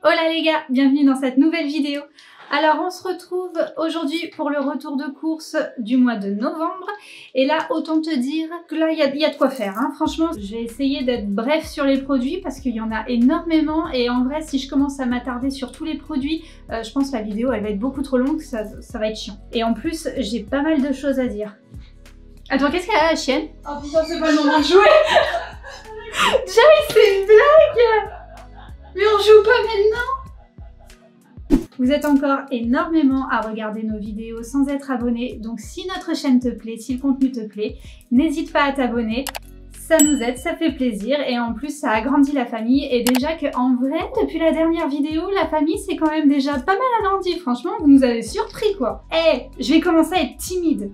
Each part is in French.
Hola les gars, bienvenue dans cette nouvelle vidéo. Alors on se retrouve aujourd'hui pour le retour de course du mois de novembre. Et là, autant te dire que là, il y a de quoi faire. Hein. Franchement, je vais essayer d'être bref sur les produits parce qu'il y en a énormément. Et en vrai, si je commence à m'attarder sur tous les produits, je pense que la vidéo, elle va être beaucoup trop longue, ça va être chiant. Et en plus, j'ai pas mal de choses à dire. Attends, qu'est-ce qu'elle a la chienne? Oh putain, c'est pas le moment de jouer. Joey, c'est une blague. Mais on joue pas maintenant. Vous êtes encore énormément à regarder nos vidéos sans être abonné, donc si notre chaîne te plaît, si le contenu te plaît, n'hésite pas à t'abonner. Ça nous aide, ça fait plaisir et en plus ça agrandit la famille. Et déjà qu'en vrai, depuis la dernière vidéo, la famille c'est quand même déjà pas mal agrandi. Franchement, vous nous avez surpris quoi. Eh, je vais commencer à être timide.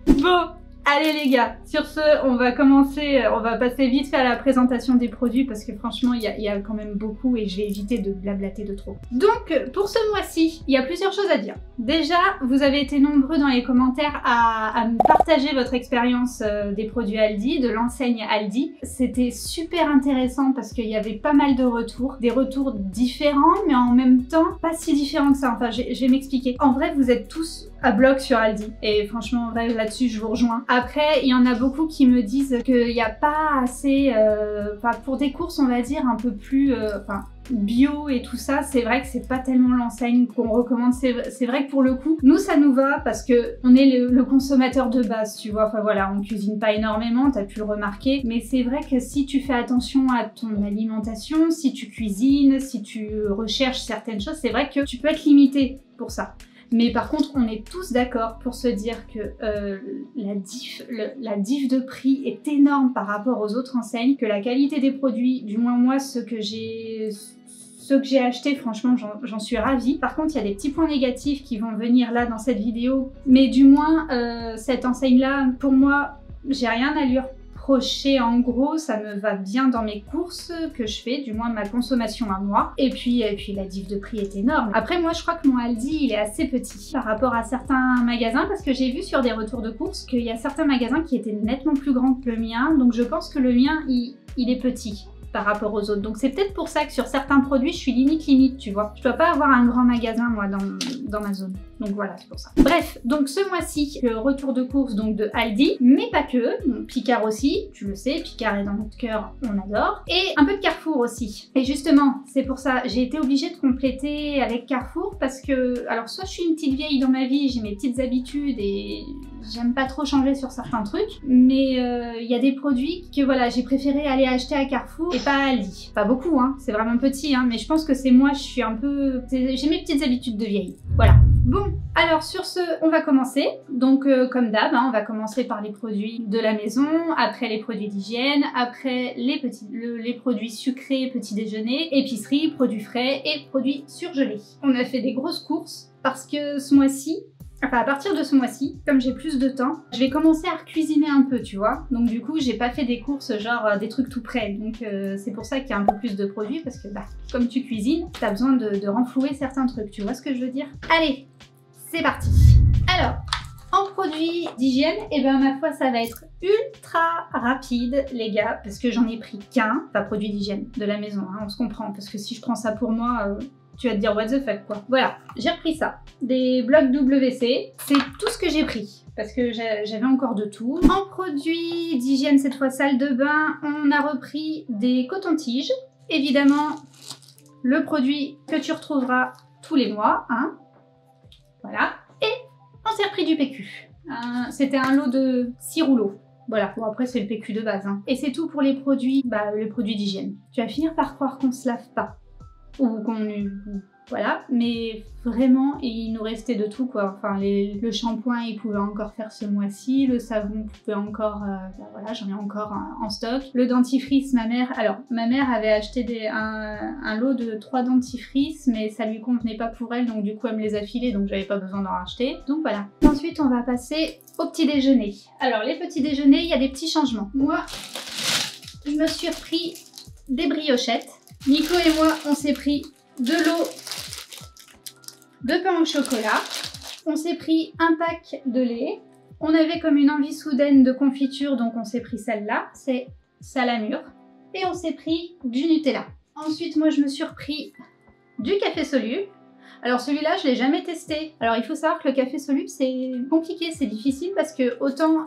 Bon. Allez les gars, sur ce, on va passer vite fait à la présentation des produits parce que franchement, il y a quand même beaucoup et je vais éviter de blablater de trop. Donc, pour ce mois-ci, il y a plusieurs choses à dire. Déjà, vous avez été nombreux dans les commentaires à me partager votre expérience des produits Aldi, de l'enseigne Aldi. C'était super intéressant parce qu'il y avait pas mal de retours, des retours différents, mais en même temps, pas si différents que ça. Enfin, je vais m'expliquer. En vrai, vous êtes tous à bloc sur Aldi et franchement, en vrai, là-dessus, je vous rejoins. Après, il y en a beaucoup qui me disent qu'il n'y a pas assez, pour des courses, on va dire, un peu plus bio et tout ça, c'est vrai que c'est pas tellement l'enseigne qu'on recommande. C'est vrai que pour le coup, nous ça nous va parce que on est le consommateur de base, tu vois. Enfin voilà, on cuisine pas énormément, t'as pu le remarquer, mais c'est vrai que si tu fais attention à ton alimentation, si tu cuisines, si tu recherches certaines choses, c'est vrai que tu peux être limité pour ça. Mais par contre, on est tous d'accord pour se dire que la diff de prix est énorme par rapport aux autres enseignes, que la qualité des produits, du moins moi, ceux que j'ai achetés, franchement, j'en suis ravie. Par contre, il y a des petits points négatifs qui vont venir là dans cette vidéo, mais du moins, cette enseigne-là, pour moi, j'ai rien à lui reprocher. En gros, ça me va bien dans mes courses que je fais, du moins ma consommation à moi. Et puis la diff de prix est énorme. Après, moi, je crois que mon Aldi, il est assez petit par rapport à certains magasins parce que j'ai vu sur des retours de courses qu'il y a certains magasins qui étaient nettement plus grands que le mien. Donc, je pense que le mien, il est petit par rapport aux autres. Donc c'est peut-être pour ça que sur certains produits, je suis limite, tu vois. Je dois pas avoir un grand magasin, moi, dans ma zone. Donc voilà, c'est pour ça. Bref, donc ce mois-ci, le retour de course donc de Aldi, mais pas que. Donc, Picard aussi, tu le sais, Picard est dans notre cœur, on adore. Et un peu de Carrefour aussi. Et justement, c'est pour ça, j'ai été obligée de compléter avec Carrefour parce que, alors soit je suis une petite vieille dans ma vie, j'ai mes petites habitudes et j'aime pas trop changer sur certains trucs, mais il y a des produits que voilà, j'ai préféré aller acheter à Carrefour et pas à Aldi. Pas beaucoup, hein, c'est vraiment petit, hein, mais je pense que c'est moi, je suis un peu... J'ai mes petites habitudes de vieille, voilà. Bon, alors sur ce, on va commencer. Donc comme d'hab, hein, on va commencer par les produits de la maison, après les produits d'hygiène, après les produits sucrés, petit déjeuner, épicerie, produits frais et produits surgelés. On a fait des grosses courses parce que ce mois-ci, enfin à partir de ce mois-ci, comme j'ai plus de temps, je vais commencer à cuisiner un peu, tu vois. Donc du coup, j'ai pas fait des courses genre des trucs tout prêts. Donc c'est pour ça qu'il y a un peu plus de produits parce que comme tu cuisines, t'as besoin de renflouer certains trucs, tu vois ce que je veux dire? Allez, c'est parti. Alors, en produits d'hygiène, et ben ma foi ça va être ultra rapide les gars, parce que j'en ai pris qu'un, enfin produits d'hygiène de la maison, hein, on se comprend, parce que si je prends ça pour moi... tu vas te dire what the fuck quoi. Voilà, j'ai repris ça. Des blocs WC, c'est tout ce que j'ai pris. Parce que j'avais encore de tout. En produits d'hygiène, cette fois salle de bain, on a repris des cotons-tiges. Évidemment, le produit que tu retrouveras tous les mois. Hein. Voilà. Et on s'est repris du PQ. C'était un lot de 6 rouleaux. Voilà, bon après c'est le PQ de base. Hein. Et c'est tout pour les produits d'hygiène. Tu vas finir par croire qu'on se lave pas. Ou voilà, mais vraiment il nous restait de tout quoi. Enfin le shampoing il pouvait encore faire ce mois-ci, le savon pouvait encore, voilà j'en ai encore en stock. Le dentifrice, ma mère avait acheté un lot de 3 dentifrices mais ça lui convenait pas pour elle donc du coup elle me les a filés donc j'avais pas besoin d'en racheter. Donc voilà. Ensuite on va passer au petit déjeuner. Alors les petits déjeuners, il y a des petits changements. Moi je me suis repris des briochettes. Nico et moi, on s'est pris de l'eau, de pain au chocolat, on s'est pris un pack de lait, on avait comme une envie soudaine de confiture, donc on s'est pris celle-là, c'est Salamure, et on s'est pris du Nutella. Ensuite, moi, je me suis repris du café soluble. Alors celui-là, je l'ai jamais testé. Alors il faut savoir que le café soluble, c'est compliqué, c'est difficile parce que autant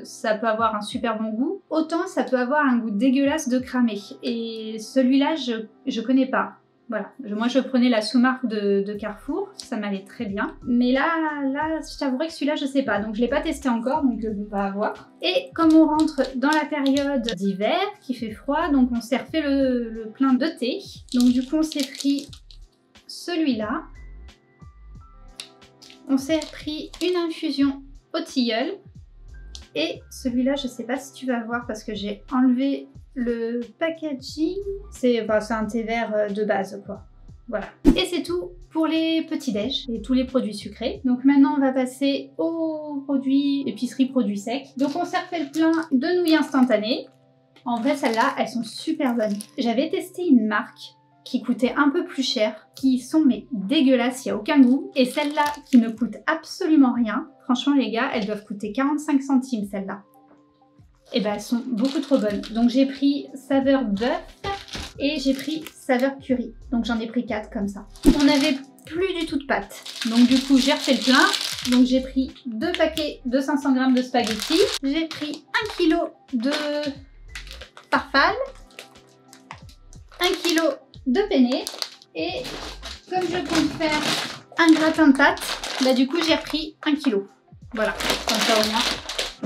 ça peut avoir un super bon goût, autant ça peut avoir un goût dégueulasse de cramé. Et celui-là, je connais pas. Voilà, moi je prenais la sous-marque de Carrefour, ça m'allait très bien. Mais là, je t'avouerai que celui-là, je sais pas, donc je l'ai pas testé encore, donc on va voir. Et comme on rentre dans la période d'hiver, qui fait froid, donc on s'est refait le plein de thé. Donc du coup, on s'est pris celui-là. On s'est pris une infusion au tilleul. Et celui-là, je sais pas si tu vas voir parce que j'ai enlevé le packaging. C'est un thé vert de base, quoi. Voilà. Et c'est tout pour les petits déj et tous les produits sucrés. Donc maintenant, on va passer aux produits épicerie, produits secs. Donc on s'est refait le plein de nouilles instantanées. En vrai, celles-là, elles sont super bonnes. J'avais testé une marque qui coûtaient un peu plus cher, qui sont mais dégueulasses, il n'y a aucun goût. Et celles-là qui ne coûtent absolument rien, franchement les gars, elles doivent coûter 45 centimes celles-là. Et ben elles sont beaucoup trop bonnes. Donc j'ai pris saveur bœuf et j'ai pris saveur curry. Donc j'en ai pris 4 comme ça. On n'avait plus du tout de pâtes. Donc du coup j'ai refait le plein. Donc j'ai pris 2 paquets de 500 g de spaghettis. J'ai pris 1 kg de farfalle, 1 kg de penne et comme je compte faire un gratin de pâtes, bah du coup j'ai repris 1 kg. Voilà, comme ça au moins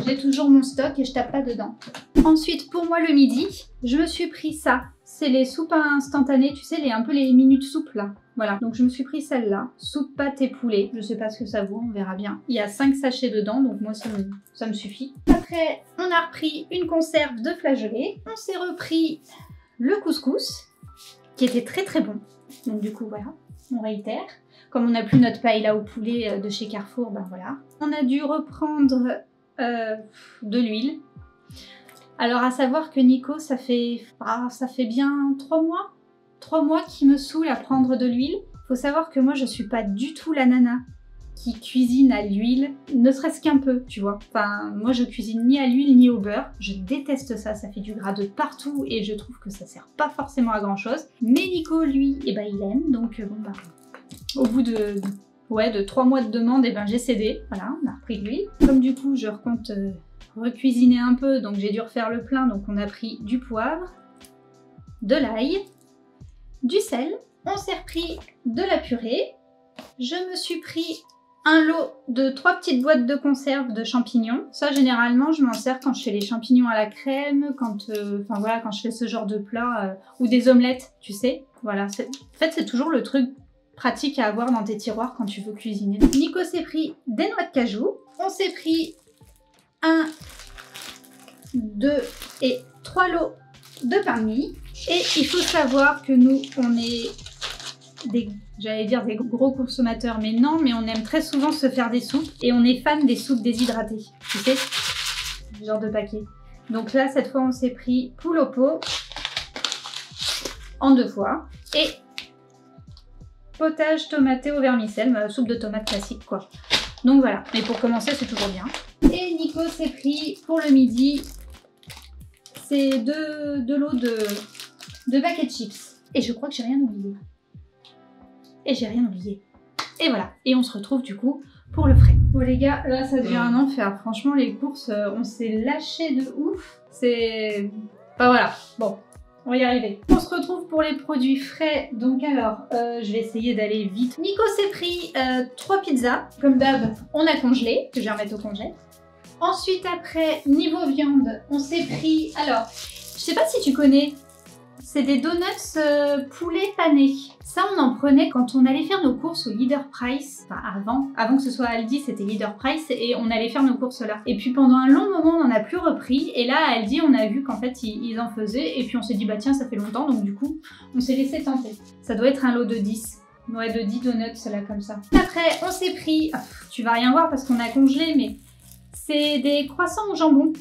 j'ai toujours mon stock et je tape pas dedans. Ensuite pour moi le midi, je me suis pris ça. C'est les soupes instantanées, tu sais, un peu les minutes soupes là. Voilà, donc je me suis pris celle-là, soupe pâte et poulet. Je sais pas ce que ça vaut, on verra bien. Il y a 5 sachets dedans, donc moi ça me suffit. Après, on a repris une conserve de flageolets. On s'est repris le couscous, qui était très très bon. Donc du coup, voilà, on réitère. Comme on n'a plus notre paella au poulet de chez Carrefour, ben voilà. On a dû reprendre de l'huile. Alors à savoir que Nico, ça fait bien 3 mois. 3 mois qu'il me saoule à prendre de l'huile. Faut savoir que moi je suis pas du tout la nana qui cuisine à l'huile, ne serait-ce qu'un peu, tu vois. Enfin, moi je cuisine ni à l'huile ni au beurre. Je déteste ça, ça fait du gras de partout et je trouve que ça sert pas forcément à grand chose. Mais Nico, lui, eh ben, il aime, donc bon bah, au bout de 3 mois de demande, eh ben, j'ai cédé. Voilà, on a repris de l'huile. Comme du coup je recompte recuisiner un peu, donc j'ai dû refaire le plein, donc on a pris du poivre, de l'ail, du sel, on s'est repris de la purée, je me suis pris un lot de 3 petites boîtes de conserve de champignons. Ça généralement je m'en sers quand je fais les champignons à la crème, quand voilà, quand je fais ce genre de plat, ou des omelettes, tu sais. Voilà, en fait c'est toujours le truc pratique à avoir dans tes tiroirs quand tu veux cuisiner. Nico s'est pris des noix de cajou, on s'est pris 1, 2 et 3 lots de pain de mie. Et il faut savoir que nous, on est des gros consommateurs, mais non, mais on aime très souvent se faire des soupes. Et on est fan des soupes déshydratées, tu sais, ce genre de paquet. Donc là, cette fois, on s'est pris poule au pot en 2 fois. Et potage tomaté au vermicelle, soupe de tomate classique, quoi. Donc voilà, mais pour commencer, c'est toujours bien. Et Nico s'est pris pour le midi, c'est 2 lots de paquets de chips. Et je crois que j'ai rien oublié. Et voilà, et on se retrouve du coup pour le frais. Bon les gars, là ça devient un enfer. Franchement, les courses, on s'est lâché de ouf. C'est... Enfin voilà, bon, on va y arriver. On se retrouve pour les produits frais. Donc alors, je vais essayer d'aller vite. Nico s'est pris 3 pizzas. Comme d'hab, on a congelé, que je vais remettre au congé. Ensuite, après, niveau viande, on s'est pris... Alors, je sais pas si tu connais, c'est des donuts poulet pané. Ça, on en prenait quand on allait faire nos courses au Leader Price. Enfin, avant que ce soit Aldi, c'était Leader Price et on allait faire nos courses là. Et puis pendant un long moment, on n'en a plus repris. Et là, à Aldi, on a vu qu'en fait, ils en faisaient. Et puis on s'est dit, bah tiens, ça fait longtemps. Donc du coup, on s'est laissé tenter. Ça doit être un lot de 10. Ouais, de 10 donuts, là, comme ça. Après, on s'est pris... tu vas rien voir parce qu'on a congelé, mais... c'est des croissants au jambon,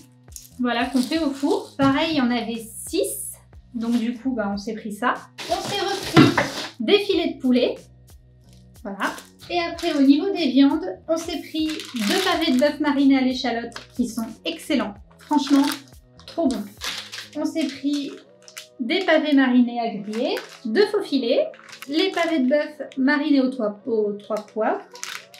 voilà, qu'on fait au four. Pareil, il y en avait 6, donc du coup, bah, on s'est pris ça. On s'est repris des filets de poulet, voilà. Et après, au niveau des viandes, on s'est pris 2 pavés de bœuf marinés à l'échalote qui sont excellents, franchement, trop bons. On s'est pris des pavés marinés à griller, 2 faux filets, les pavés de bœuf marinés aux 3 poivres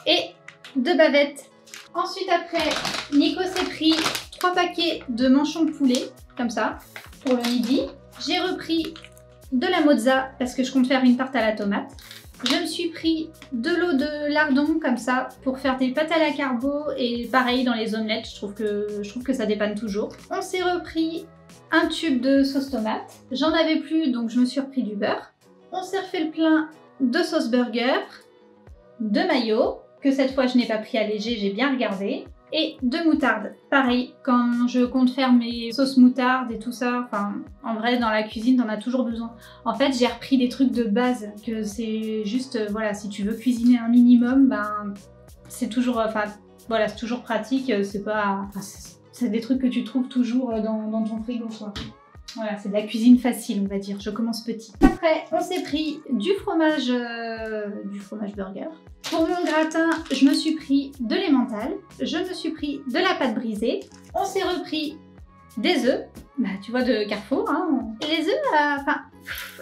et 2 bavettes. Ensuite après, Nico s'est pris 3 paquets de manchons de poulet, comme ça, pour le midi. J'ai repris de la mozza parce que je compte faire une tarte à la tomate. Je me suis pris de l'eau de lardon comme ça pour faire des pâtes à la carbo et pareil dans les omelettes, je trouve que ça dépanne toujours. On s'est repris un tube de sauce tomate. J'en avais plus donc je me suis repris du beurre. On s'est refait le plein de sauce burger, de mayo, que cette fois je n'ai pas pris allégé, j'ai bien regardé. Et de moutarde. Pareil, quand je compte faire mes sauces moutarde et tout ça, enfin, en vrai, dans la cuisine, t'en as toujours besoin. En fait, j'ai repris des trucs de base, que c'est juste, voilà, si tu veux cuisiner un minimum, ben, c'est toujours, enfin, voilà, c'est toujours pratique, c'est pas... Enfin, c'est des trucs que tu trouves toujours dans ton frigo, quoi. Voilà, c'est de la cuisine facile, on va dire. Je commence petit. Après, on s'est pris du fromage burger. Pour mon gratin, je me suis pris de l'emmental. Je me suis pris de la pâte brisée. On s'est repris des œufs. Bah, tu vois, de Carrefour. Hein. Les œufs, enfin...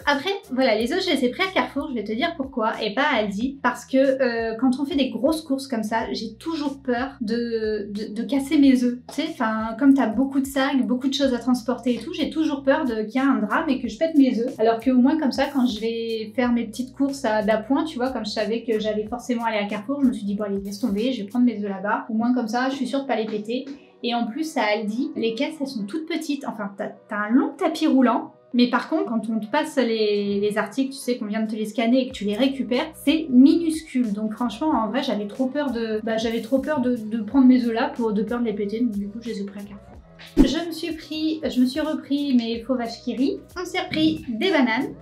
Après, voilà, les œufs, je les ai pris à Carrefour, je vais te dire pourquoi, et pas à Aldi, parce que quand on fait des grosses courses comme ça, j'ai toujours peur de casser mes œufs. Tu sais, enfin, comme t'as beaucoup de sacs, beaucoup de choses à transporter et tout, j'ai toujours peur qu'il y ait un drame et que je pète mes œufs. Alors qu'au moins, comme ça, quand je vais faire mes petites courses d'appoint, tu vois, comme je savais que j'allais forcément aller à Carrefour, je me suis dit, bon, allez, laisse tomber, je vais prendre mes œufs là-bas. Au moins, comme ça, je suis sûre de pas les péter. Et en plus, à Aldi, les caisses, elles sont toutes petites. Enfin, t'as un long tapis roulant. Mais par contre, quand on te passe les articles, tu sais qu'on vient de te les scanner et que tu les récupères, c'est minuscule. Donc franchement, en vrai, j'avais trop peur de prendre mes œufs là de peur de les péter. Donc du coup, je les ai pris à Carrefour. Je me suis repris mes faux vaches qui rient. On s'est repris des bananes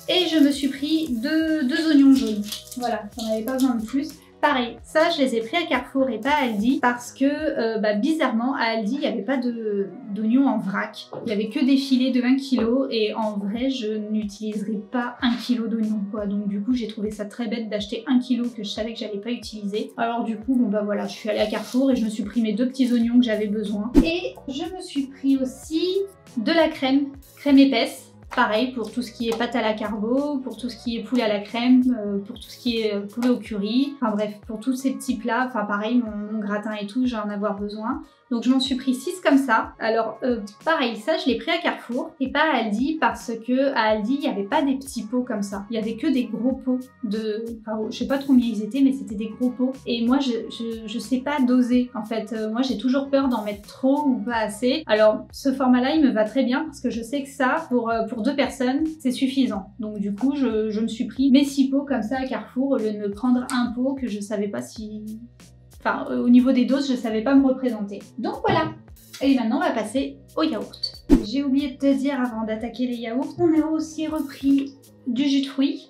et je me suis pris deux oignons jaunes. Voilà, j'en avais pas besoin de plus. Pareil, ça je les ai pris à Carrefour et pas à Aldi parce que bizarrement à Aldi il n'y avait pas d'oignons en vrac. Il n'y avait que des filets de 1 kg et en vrai je n'utiliserai pas 1 kg d'oignons quoi. Donc du coup j'ai trouvé ça très bête d'acheter 1 kg que je savais que j'allais pas utiliser. Alors du coup bon bah voilà, je suis allée à Carrefour et je me suis pris mes 2 petits oignons que j'avais besoin. Et je me suis pris aussi de la crème épaisse. Pareil pour tout ce qui est pâte à la carbo, pour tout ce qui est poulet à la crème, pour tout ce qui est poulet au curry, enfin bref, pour tous ces petits plats, enfin pareil, mon gratin et tout, je vais en avoir besoin. Donc je m'en suis pris 6 comme ça. Alors pareil, ça je l'ai pris à Carrefour et pas à Aldi parce que à Aldi il n'y avait pas des petits pots comme ça. Il y avait que des gros pots de... Enfin, je sais pas trop combien ils étaient mais c'était des gros pots. Et moi je sais pas doser en fait. Moi j'ai toujours peur d'en mettre trop ou pas assez. Alors ce format là il me va très bien parce que je sais que ça pour 2 personnes c'est suffisant. Donc du coup je me suis pris mes 6 pots comme ça à Carrefour au lieu de me prendre un pot que je savais pas si... Enfin, au niveau des doses, je savais pas me représenter. Donc voilà. Et maintenant, on va passer au yaourt. J'ai oublié de te dire avant d'attaquer les yaourts, on a aussi repris du jus de fruits.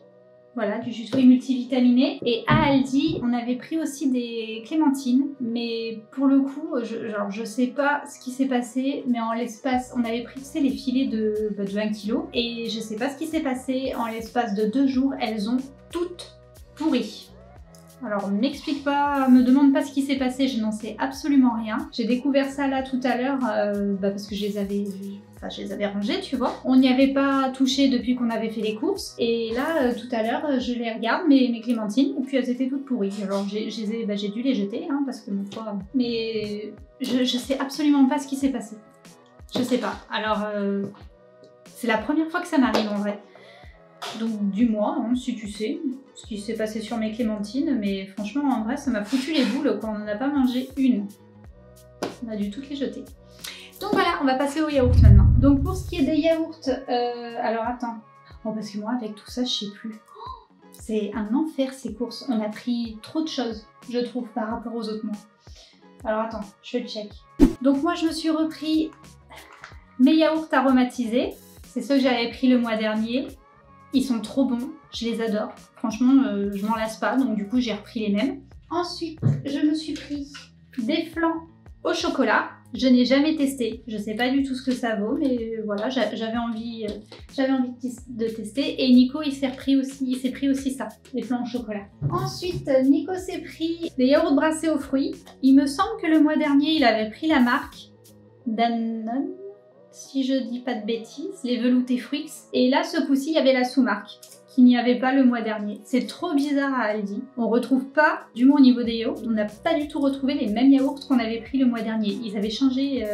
Voilà, du jus de fruits multivitaminé. Et à Aldi, on avait pris aussi des clémentines. Mais pour le coup, je sais pas ce qui s'est passé, mais en l'espace, on avait pris, tu sais, les filets de 1 kg. Et je sais pas ce qui s'est passé, en l'espace de 2 jours, elles ont toutes pourri. Alors m'explique pas, me demande pas ce qui s'est passé, je n'en sais absolument rien. J'ai découvert ça là tout à l'heure parce que je les avais rangés, tu vois. On n'y avait pas touché depuis qu'on avait fait les courses. Et là, tout à l'heure, je les regarde, mes clémentines, et puis elles étaient toutes pourries. Alors j'ai dû les jeter, hein, parce que mon poids... Mais je sais absolument pas ce qui s'est passé. Je sais pas. Alors, c'est la première fois que ça m'arrive en vrai. Donc dis-moi hein, si tu sais ce qui s'est passé sur mes clémentines, mais franchement en vrai ça m'a foutu les boules quand on n'en a pas mangé une. On a dû toutes les jeter. Donc voilà, on va passer au yaourt maintenant. Donc pour ce qui est des yaourts, alors attends, bon, parce que moi avec tout ça je sais plus. C'est un enfer ces courses, on a pris trop de choses je trouve par rapport aux autres mois. Alors attends, je fais le check. Donc moi je me suis repris mes yaourts aromatisés, c'est ceux que j'avais pris le mois dernier. Ils sont trop bons, je les adore. Franchement, je m'en lasse pas, donc du coup j'ai repris les mêmes. Ensuite, je me suis pris des flans au chocolat. Je n'ai jamais testé, je sais pas du tout ce que ça vaut, mais voilà, j'avais envie de tester. Et Nico, il s'est pris aussi ça, les flans au chocolat. Ensuite, Nico s'est pris des yaourts brassés aux fruits. Il me semble que le mois dernier, il avait pris la marque Danone. Si je dis pas de bêtises, les veloutés Fruits. Et là, ce coup-ci, il y avait la sous-marque. qu'il n'y avait pas le mois dernier. C'est trop bizarre à Aldi. On retrouve pas, du moins au niveau des yaourts, on n'a pas du tout retrouvé les mêmes yaourts qu'on avait pris le mois dernier. Ils avaient changé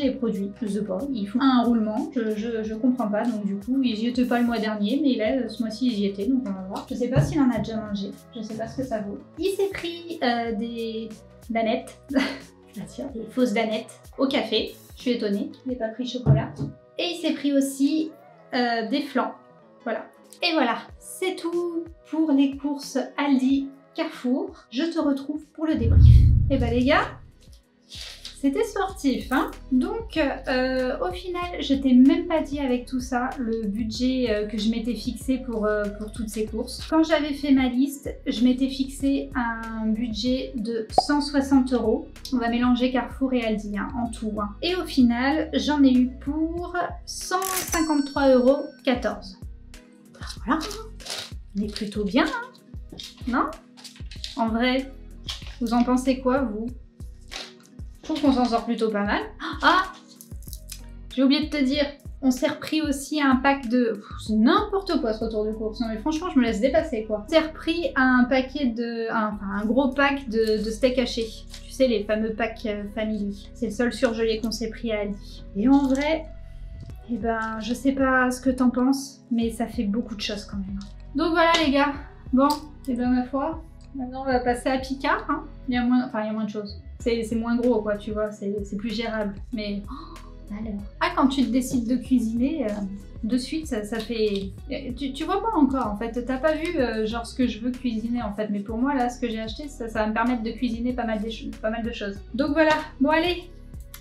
les produits. Je sais pas, ils font un roulement, je comprends pas. Donc du coup, ils y étaient pas le mois dernier, mais là, ce mois-ci, ils y étaient, donc on va voir. Je sais pas s'il en a déjà mangé, je sais pas ce que ça vaut. Il s'est pris des danettes, des fausses danettes au café. Je suis étonnée qu'il n'ait pas pris chocolat. Et il s'est pris aussi des flans. Voilà. Et voilà, c'est tout pour les courses Aldi Carrefour. Je te retrouve pour le débrief. Et bah les gars, c'était sportif, hein. Donc au final, je t'ai même pas dit avec tout ça le budget que je m'étais fixé pour toutes ces courses. Quand j'avais fait ma liste, je m'étais fixé un budget de 160 €. On va mélanger Carrefour et Aldi hein, en tout. Hein. Et au final, j'en ai eu pour 153,14 €. Voilà, on est plutôt bien, hein, non? En vrai, vous en pensez quoi, vous? Je trouve qu'on s'en sort plutôt pas mal. Ah, j'ai oublié de te dire, on s'est repris aussi un pack de... C'est n'importe quoi ce retour de course. Non mais franchement, je me laisse dépasser quoi. On s'est repris un paquet de... un gros pack de steak haché. Tu sais, les fameux packs Family. C'est le seul surgelé qu'on s'est pris à Aldi. Et en vrai... Eh ben, je sais pas ce que t'en penses, mais ça fait beaucoup de choses quand même. Donc voilà les gars, bon, et ben ma foi, maintenant on va passer à Picard, hein. Il y a moins de choses. C'est moins gros quoi, tu vois, c'est plus gérable. Mais, alors... Ah, quand tu te décides de cuisiner, de suite, ça fait... Tu vois pas encore en fait, t'as pas vu genre ce que je veux cuisiner en fait, mais pour moi là, ce que j'ai acheté, ça va me permettre de cuisiner pas mal de choses. Donc voilà, bon allez,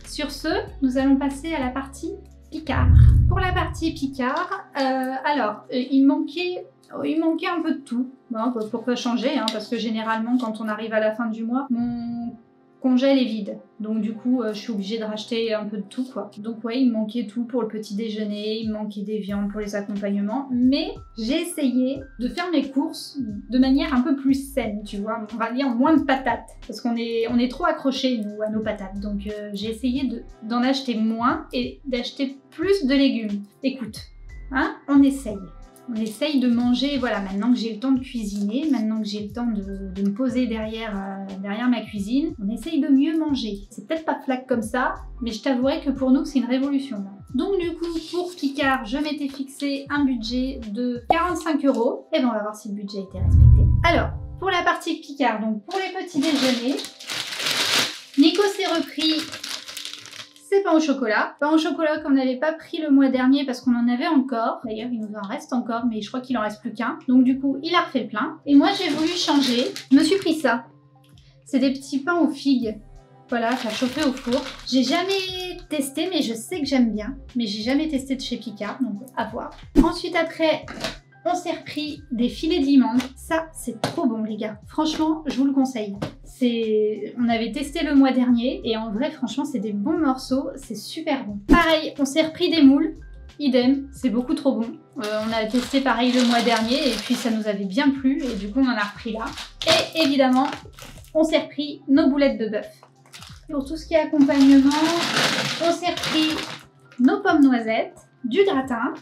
sur ce, nous allons passer à la partie Picard. Pour la partie Picard, alors il manquait un peu de tout, bon, pour pas changer, hein, parce que généralement quand on arrive à la fin du mois, mon congèle est vide, donc du coup je suis obligée de racheter un peu de tout quoi. Donc ouais, il me manquait tout pour le petit déjeuner, il me manquait des viandes pour les accompagnements, mais j'ai essayé de faire mes courses de manière un peu plus saine, tu vois, on va dire moins de patates, parce qu'on est trop accrochés nous à nos patates, donc j'ai essayé d'en acheter moins et d'acheter plus de légumes. Écoute, hein, on essaye. On essaye de manger, voilà, maintenant que j'ai le temps de cuisiner, maintenant que j'ai le temps de me poser derrière ma cuisine, on essaye de mieux manger. C'est peut-être pas flac comme ça, mais je t'avouerai que pour nous, c'est une révolution. Là. Donc du coup, pour Picard, je m'étais fixé un budget de 45 €. Et ben on va voir si le budget a été respecté. Alors, pour la partie Picard, donc pour les petits déjeuners, Nico s'est repris... C'est pain au chocolat. Pain au chocolat qu'on n'avait pas pris le mois dernier parce qu'on en avait encore. D'ailleurs, il nous en reste encore, mais je crois qu'il en reste plus qu'un. Donc du coup, il a refait le plein. Et moi, j'ai voulu changer. Je me suis pris ça. C'est des petits pains aux figues. Voilà, ça chauffait au four. J'ai jamais testé, mais je sais que j'aime bien. Mais j'ai jamais testé de chez Picard, donc à voir. Ensuite, après... On s'est repris des filets de limande. Ça, c'est trop bon, les gars. Franchement, je vous le conseille. On avait testé le mois dernier et en vrai, franchement, c'est des bons morceaux. C'est super bon. Pareil, on s'est repris des moules. Idem, c'est beaucoup trop bon. On a testé pareil le mois dernier et puis ça nous avait bien plu et du coup, on en a repris là. Et évidemment, on s'est repris nos boulettes de bœuf. Pour tout ce qui est accompagnement, on s'est repris nos pommes noisettes, du gratin.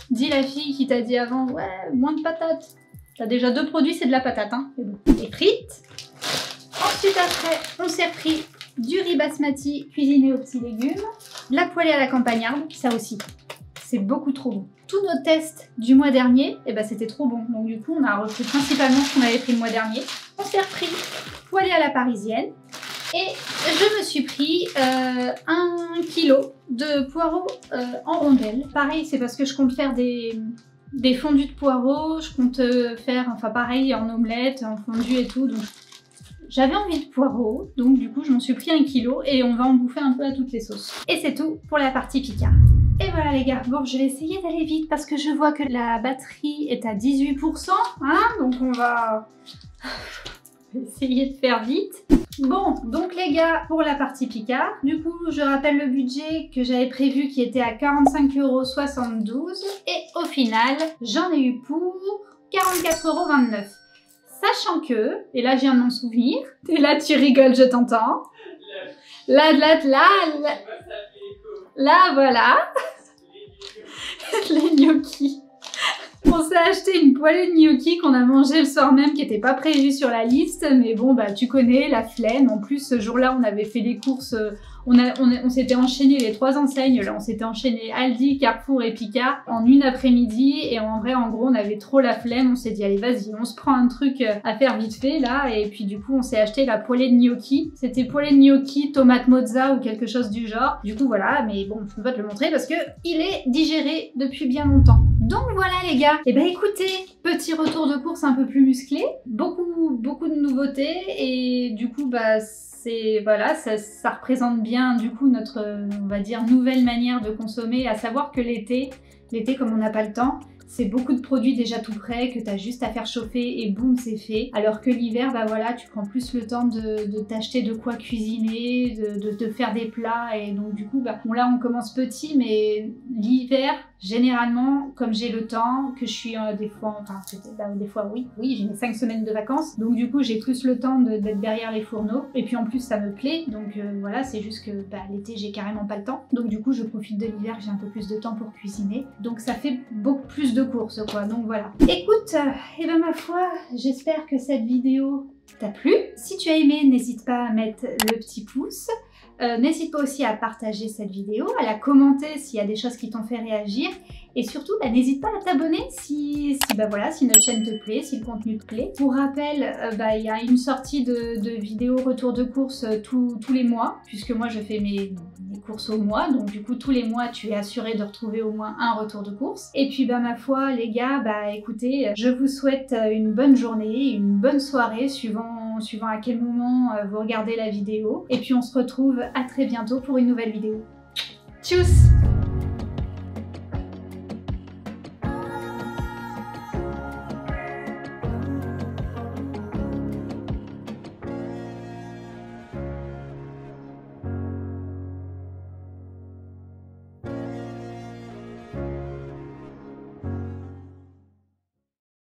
Dis la fille qui t'a dit avant, ouais, moins de patates. T'as déjà 2 produits, c'est de la patate, hein. Des frites. Ensuite, après, on s'est repris du riz basmati cuisiné aux petits légumes. De la poêlée à la campagnarde, ça aussi. C'est beaucoup trop bon. Tous nos tests du mois dernier, eh ben, c'était trop bon. Donc du coup, on a repris principalement ce qu'on avait pris le mois dernier. On s'est repris poêlée à la parisienne. Et je me suis pris 1 kg de poireaux en rondelles. Pareil, c'est parce que je compte faire des fondus de poireaux, je compte faire, enfin pareil, en omelette, en fondu et tout. Donc j'avais envie de poireaux, donc du coup je m'en suis pris 1 kg et on va en bouffer un peu à toutes les sauces. Et c'est tout pour la partie Picard. Et voilà les gars, bon je vais essayer d'aller vite parce que je vois que la batterie est à 18%, hein, donc on va essayer de faire vite. Bon, donc les gars, pour la partie Picard, du coup, je rappelle le budget que j'avais prévu qui était à 45,72 € et au final, j'en ai eu pour 44,29 €. Sachant que, et là je viens de m'en souvenir, et là tu rigoles, je t'entends. Là, voilà. Les gnocchis. On s'est acheté une poêlée de gnocchi qu'on a mangé le soir même, qui n'était pas prévu sur la liste, mais bon bah tu connais, la flemme. En plus ce jour-là on avait fait les courses, on s'était enchaîné les 3 enseignes, là on s'était enchaîné Aldi, Carrefour et Picard en une après-midi, et en vrai en gros on avait trop la flemme, on s'est dit allez vas-y on se prend un truc à faire vite fait là, et puis du coup on s'est acheté la poêlée de gnocchi. C'était poêlée de gnocchi, tomate mozza ou quelque chose du genre. Du coup voilà, mais bon je peux pas te le montrer parce que il est digéré depuis bien longtemps. Donc voilà les gars, et ben écoutez, petit retour de course un peu plus musclé, beaucoup de nouveautés, et du coup bah voilà, ça représente bien du coup notre, on va dire, nouvelle manière de consommer, à savoir que l'été comme on n'a pas le temps, c'est beaucoup de produits déjà tout prêts que tu as juste à faire chauffer et boum c'est fait. Alors que l'hiver, bah voilà, tu prends plus le temps de t'acheter de quoi cuisiner, de faire des plats, et donc du coup bah bon là on commence petit, mais l'hiver généralement comme j'ai le temps, que je suis des fois, enfin des fois oui j'ai mes 5 semaines de vacances, donc du coup j'ai plus le temps d'être derrière les fourneaux, et puis en plus ça me plaît, donc voilà, c'est juste que bah, l'été j'ai carrément pas le temps, donc du coup je profite de l'hiver, j'ai un peu plus de temps pour cuisiner, donc ça fait beaucoup plus de courses quoi, donc voilà. Écoute, et ben ma foi, j'espère que cette vidéo t'a plu. Si tu as aimé, n'hésite pas à mettre le petit pouce. N'hésite pas aussi à partager cette vidéo, à la commenter s'il y a des choses qui t'ont fait réagir, et surtout bah, n'hésite pas à t'abonner si notre chaîne te plaît, si le contenu te plaît. Pour rappel, il y a une sortie de vidéos retour de course tous les mois, puisque moi je fais mes courses au mois, donc du coup tous les mois tu es assuré de retrouver au moins un retour de course. Et puis bah ma foi les gars, bah écoutez, je vous souhaite une bonne journée, une bonne soirée suivant à quel moment vous regardez la vidéo, et puis on se retrouve à très bientôt pour une nouvelle vidéo. Tchuss!